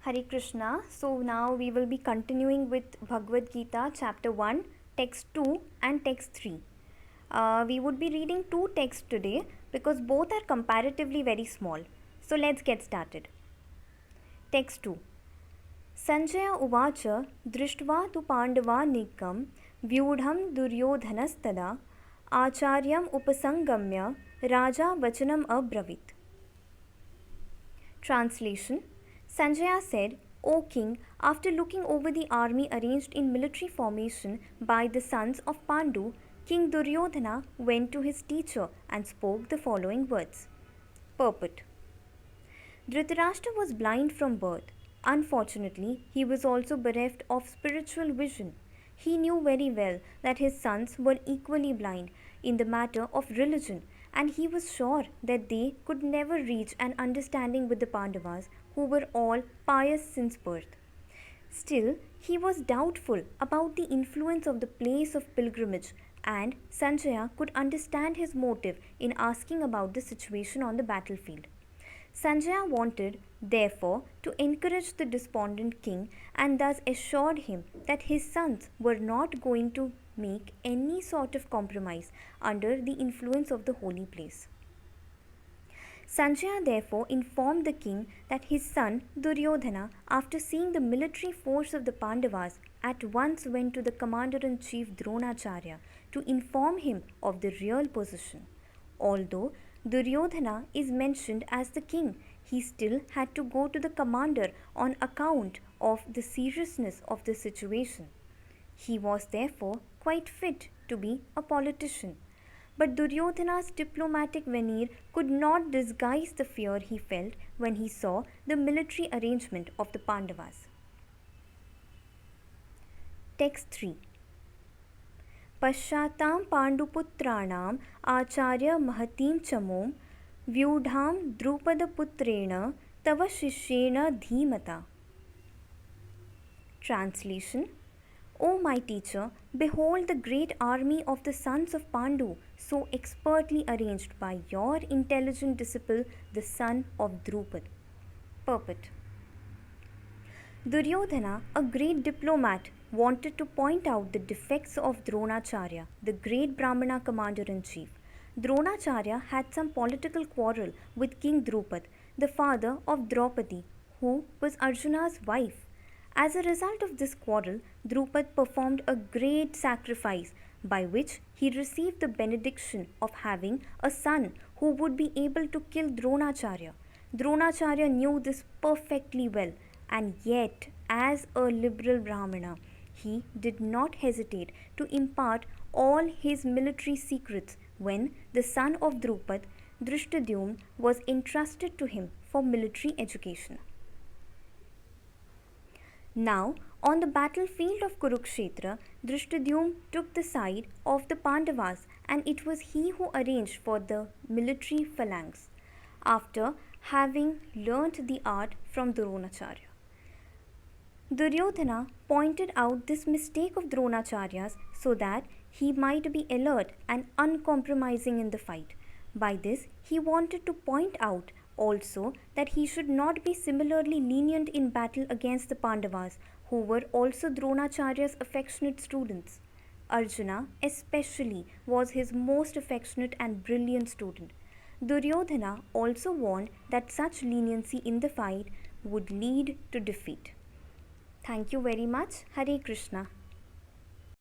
Hare Krishna. So now we will be continuing with Bhagavad Gita chapter 1, text 2 and text 3. We would be reading two texts today because both are comparatively very small. So let's get started. Text 2. Sanjaya uvacha drishtva tu pandavanikam vyudham duryodhanastada acharyam upasangamya raja vachanam abravit. Translation. Sanjaya said, O king, after looking over the army arranged in military formation by the sons of Pandu, King Duryodhana went to his teacher and spoke the following words. Purport. Dhritarashtra was blind from birth. Unfortunately, he was also bereft of spiritual vision. He knew very well that his sons were equally blind in the matter of religion, and he was sure that they could never reach an understanding with the Pandavas, who were all pious since birth. Still, he was doubtful about the influence of the place of pilgrimage, and Sanjaya could understand his motive in asking about the situation on the battlefield. Sanjaya wanted, therefore, to encourage the despondent king and thus assured him that his sons were not going to make any sort of compromise under the influence of the holy place. Sanjaya therefore informed the king that his son Duryodhana, after seeing the military force of the Pandavas, at once went to the commander-in-chief Dronacharya to inform him of the real position. Although Duryodhana is mentioned as the king, he still had to go to the commander on account of the seriousness of the situation. He was therefore quite fit to be a politician. But Duryodhana's diplomatic veneer could not disguise the fear he felt when he saw the military arrangement of the Pandavas. Text 3. Paschatam Panduputranam Acharya Mahatim Chamom Vyudham Drupadaputrena Tava Shishyena Dhimata. Translation. O my teacher, behold the great army of the sons of Pandu, so expertly arranged by your intelligent disciple, the son of Drupad. Purport. Duryodhana, a great diplomat, wanted to point out the defects of Dronacharya, the great Brahmana commander-in-chief. Dronacharya had some political quarrel with King Drupad, the father of Draupadi, who was Arjuna's wife. As a result of this quarrel, Drupad performed a great sacrifice by which he received the benediction of having a son who would be able to kill Dronacharya. Dronacharya knew this perfectly well, and yet, as a liberal Brahmana, he did not hesitate to impart all his military secrets when the son of Drupad, Drishtadyumna, was entrusted to him for military education. Now, on the battlefield of Kurukshetra, Drishtadyumna took the side of the Pandavas, and it was he who arranged for the military phalanx, after having learnt the art from Dronacharya. Duryodhana pointed out this mistake of Dronacharya's so that he might be alert and uncompromising in the fight. By this, he wanted to point out also that he should not be similarly lenient in battle against the Pandavas, who were also Dronacharya's affectionate students. Arjuna especially was his most affectionate and brilliant student. Duryodhana also warned that such leniency in the fight would lead to defeat. Thank you very much. Hare Krishna.